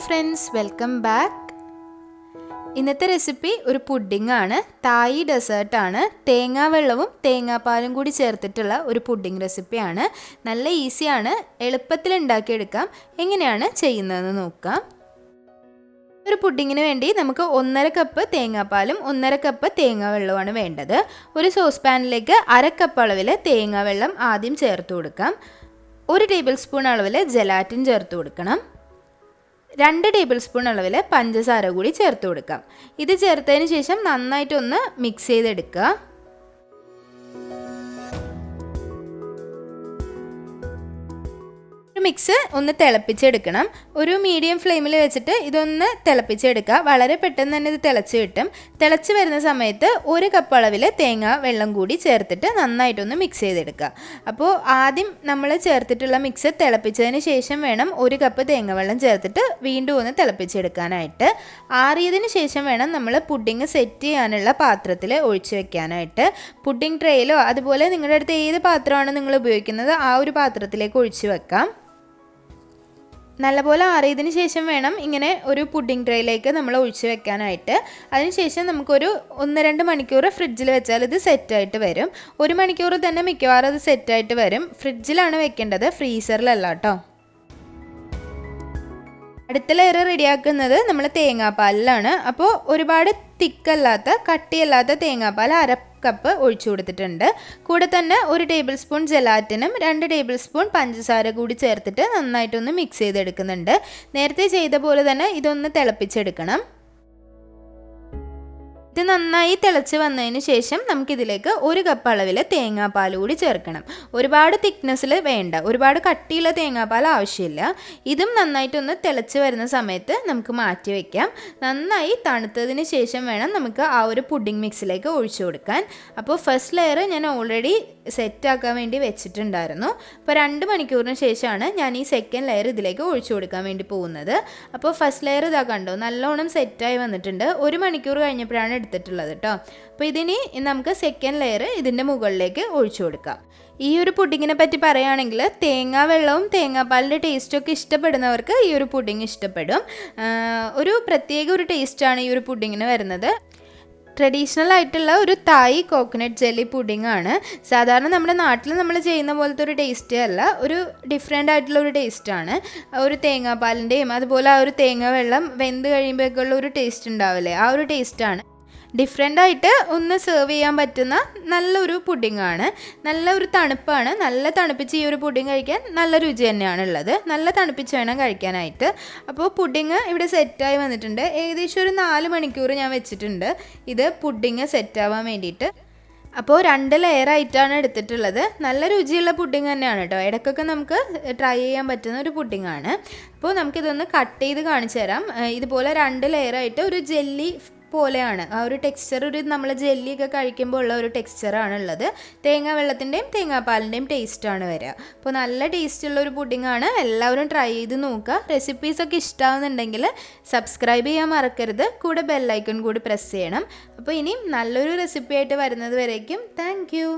Friends, welcome back. ഇന്നത്തെ recipe ഒരു pudding ആണ്. തായി ഡെസേർട്ടാണ്. തേങ്ങാവെള്ളവും തേങ്ങാപ്പാലും കൂടി ചേർത്തിട്ടുള്ള ഒരു പുഡിംഗ് റെസിപ്പിയാണ്. നല്ല ഈസിയാണ്, എളുപ്പത്തിൽ ഉണ്ടാക്കിയെടുക്കാം. എങ്ങനെയാണ് ചെയ്യുന്നതെന്ന് നോക്കാം. ഒരു പുഡിങ്ങിന് വേണ്ടി നമുക്ക് 1.5 കപ്പ് തേങ്ങാപ്പാലും 1.5 കപ്പ് തേങ്ങാവെള്ളവുമാണ് വേണ്ടത്. ഒരു സോസ് പാനിലേക്ക് 1/2 കപ്പ് അളവിൽ തേങ്ങാവെള്ളം ആദ്യം ചേർത്ത് കൊടുക്കാം. 1 ടേബിൾ സ്പൂൺ അളവിൽ ജെലാറ്റിൻ ചേർത്ത് കൊടുക്കണം. 2 ടേബിൾ സ്പൂൺ അളവിൽ പഞ്ചസാര കൂടി ചേർത്ത് കൊടുക്കാം. ഇത് ചേർത്തതിന് ശേഷം നന്നായിട്ടൊന്ന് മിക്സ് ചെയ്തെടുക്കുക. മിക്സ് ഒന്ന് തിളപ്പിച്ചെടുക്കണം. ഒരു മീഡിയം ഫ്ലെയിമിൽ വെച്ചിട്ട് ഇതൊന്ന് തിളപ്പിച്ചെടുക്കുക. വളരെ പെട്ടെന്ന് തന്നെ ഇത് തിളച്ച് കിട്ടും. തിളച്ച് വരുന്ന സമയത്ത് 1 കപ്പ് അളവിൽ തേങ്ങ വെള്ളം കൂടി ചേർത്തിട്ട് നന്നായിട്ടൊന്ന് മിക്സ് ചെയ്തെടുക്കുക. അപ്പോൾ ആദ്യം നമ്മൾ ചേർത്തിട്ടുള്ള മിക്സ് തിളപ്പിച്ചതിന് ശേഷം വേണം 1 കപ്പ് തേങ്ങ വെള്ളം ചേർത്തിട്ട് വീണ്ടും ഒന്ന് തിളപ്പിച്ചെടുക്കാനായിട്ട്. ആറിയതിന് ശേഷം വേണം നമ്മൾ പുഡിങ് സെറ്റ് ചെയ്യാനുള്ള പാത്രത്തിൽ ഒഴിച്ച് വെക്കാനായിട്ട്. പുഡിങ് ട്രേയിലോ അതുപോലെ നിങ്ങളുടെ അടുത്ത് ഏത് പാത്രമാണ് നിങ്ങൾ ഉപയോഗിക്കുന്നത് ആ ഒരു പാത്രത്തിലേക്ക് ഒഴിച്ച് വെക്കാം. നല്ലപോലെ ആറിയതിന് ശേഷം വേണം ഇങ്ങനെ ഒരു പുഡിംഗ് ട്രേയിലേക്ക് നമ്മൾ ഒഴിച്ച് വെക്കാനായിട്ട്. അതിനുശേഷം നമുക്കൊരു 1-2 മണിക്കൂർ ഫ്രിഡ്ജിൽ വെച്ചാൽ ഇത് സെറ്റായിട്ട് വരും. 1 മണിക്കൂർ തന്നെ മിക്കവാറും അത് സെറ്റായിട്ട് വരും. ഫ്രിഡ്ജിലാണ് വെക്കേണ്ടത്, ഫ്രീസറിലല്ല കേട്ടോ. അടുത്ത ലെയർ റെഡിയാക്കുന്നത് നമ്മൾ തേങ്ങാപ്പാലിലാണ്. അപ്പോൾ ഒരുപാട് തിക്കല്ലാത്ത കട്ടിയല്ലാത്ത തേങ്ങാപ്പാൽ 1/2 കപ്പ് ഒഴിച്ചു കൊടുത്തിട്ടുണ്ട്. കൂടെ തന്നെ 1 ടേബിൾ സ്പൂൺ ജെലാറ്റിനും 2 ടേബിൾ സ്പൂൺ പഞ്ചസാര കൂടി ചേർത്തിട്ട് നന്നായിട്ടൊന്ന് മിക്സ് ചെയ്തെടുക്കുന്നുണ്ട്. നേരത്തെ ചെയ്ത പോലെ തന്നെ ഇതൊന്ന് തിളപ്പിച്ചെടുക്കണം. ഇത് നന്നായി തിളച്ച് വന്നതിന് ശേഷം നമുക്കിതിലേക്ക് 1 കപ്പ് അളവിൽ തേങ്ങാപ്പാൽ കൂടി ചേർക്കണം. ഒരുപാട് തിക്നെസ്സിൽ വേണ്ട, ഒരുപാട് കട്ടിയുള്ള തേങ്ങാപ്പാൽ ആവശ്യമില്ല. ഇതും നന്നായിട്ടൊന്ന് തിളച്ച് വരുന്ന സമയത്ത് നമുക്ക് മാറ്റി വയ്ക്കാം. നന്നായി തണുത്തതിന് ശേഷം വേണം നമുക്ക് ആ ഒരു പുഡിംഗ് മിക്സിലേക്ക് ഒഴിച്ചു കൊടുക്കാൻ. അപ്പോൾ ഫസ്റ്റ് ലെയർ ഞാൻ ഓൾറെഡി സെറ്റാക്കാൻ വേണ്ടി വെച്ചിട്ടുണ്ടായിരുന്നു. അപ്പോൾ 2 മണിക്കൂറിന് ശേഷമാണ് ഞാൻ ഈ സെക്കൻഡ് ലെയർ ഇതിലേക്ക് ഒഴിച്ചു കൊടുക്കാൻ വേണ്ടി പോകുന്നത്. അപ്പോൾ ഫസ്റ്റ് ലെയർ ഇതാ കണ്ടോ, നല്ലോണം സെറ്റായി വന്നിട്ടുണ്ട്. 1 മണിക്കൂർ കഴിഞ്ഞപ്പോഴാണ് എടുത്തിട്ടുള്ളത് കേട്ടോ. അപ്പോൾ ഇതിനി നമുക്ക് സെക്കൻഡ് ലെയർ ഇതിൻ്റെ മുകളിലേക്ക് ഒഴിച്ചു കൊടുക്കാം. ഈ ഒരു പുഡിങ്ങിനെ പറ്റി പറയുകയാണെങ്കിൽ തേങ്ങാവെള്ളവും തേങ്ങാപ്പാലിൻ്റെ ടേസ്റ്റൊക്കെ ഇഷ്ടപ്പെടുന്നവർക്ക് ഈ ഒരു പുഡിങ് ഇഷ്ടപ്പെടും. ഒരു പ്രത്യേക ഒരു ടേസ്റ്റാണ് ഈ ഒരു പുഡിങ്ങിന് വരുന്നത്. ട്രഡീഷണൽ ആയിട്ടുള്ള ഒരു തായ് കോക്കനട്ട് ജെല്ലി പുഡിംഗ് ആണ്. സാധാരണ നമ്മുടെ നാട്ടിൽ നമ്മൾ ചെയ്യുന്ന പോലത്തെ ഒരു ടേസ്റ്റേ അല്ല, ഒരു ഡിഫറെൻ്റ് ആയിട്ടുള്ള ഒരു ടേസ്റ്റാണ്. ഒരു തേങ്ങാപ്പാലിൻ്റെയും അതുപോലെ ആ ഒരു തേങ്ങ വെള്ളം വെന്ത് കഴിയുമ്പോഴേക്കുള്ള ഒരു ടേസ്റ്റ് ഉണ്ടാവില്ലേ, ആ ഒരു ടേസ്റ്റാണ്. ഡിഫറെൻ്റ് ആയിട്ട് ഒന്ന് സെർവ് ചെയ്യാൻ പറ്റുന്ന നല്ലൊരു പുഡിംഗ് ആണ്. നല്ല ഒരു തണുപ്പാണ്. നല്ല തണുപ്പിച്ച് ഈ ഒരു പുഡിംഗ് കഴിക്കാൻ നല്ല രുചി തന്നെയാണ് ഉള്ളത്. നല്ല തണുപ്പിച്ച് വേണം കഴിക്കാനായിട്ട്. അപ്പോൾ പുഡിംഗ് ഇവിടെ സെറ്റായി വന്നിട്ടുണ്ട്. ഏകദേശം ഒരു 4 മണിക്കൂർ ഞാൻ വെച്ചിട്ടുണ്ട് ഇത് പുഡിംഗ് സെറ്റാവാൻ വേണ്ടിയിട്ട്. അപ്പോൾ 2 ലെയർ ആയിട്ടാണ് എടുത്തിട്ടുള്ളത്. നല്ല രുചിയുള്ള പുഡിംഗ് തന്നെയാണ് കേട്ടോ. ഇടയ്ക്കൊക്കെ നമുക്ക് ട്രൈ ചെയ്യാൻ പറ്റുന്ന ഒരു പുഡിംഗ് ആണ്. അപ്പോൾ നമുക്കിതൊന്ന് കട്ട് ചെയ്ത് കാണിച്ചു തരാം. ഇതുപോലെ 2 ലെയർ ആയിട്ട് ഒരു ജെല്ലി പോലെയാണ് ആ ഒരു ടെക്സ്ചർ. ഒരു നമ്മൾ ജെല്ലിയൊക്കെ കഴിക്കുമ്പോൾ ഉള്ള ഒരു ടെക്സ്ചറാണ് ഉള്ളത്. തേങ്ങാ വെള്ളത്തിൻ്റെയും തേങ്ങാപ്പാലിൻ്റെയും ടേസ്റ്റാണ് വരിക. അപ്പോൾ നല്ല ടേസ്റ്റുള്ള ഒരു പുഡിംഗ് ആണ്. എല്ലാവരും ട്രൈ ചെയ്ത് നോക്കുക. റെസിപ്പീസൊക്കെ ഇഷ്ടമാവുന്നുണ്ടെങ്കിൽ സബ്സ്ക്രൈബ് ചെയ്യാൻ മറക്കരുത്. കൂടെ ബെല്ലൈക്കൺ കൂടി പ്രസ് ചെയ്യണം. അപ്പോൾ ഇനിയും നല്ലൊരു റെസിപ്പി ആയിട്ട് വരുന്നത് വരേക്കും താങ്ക് യു.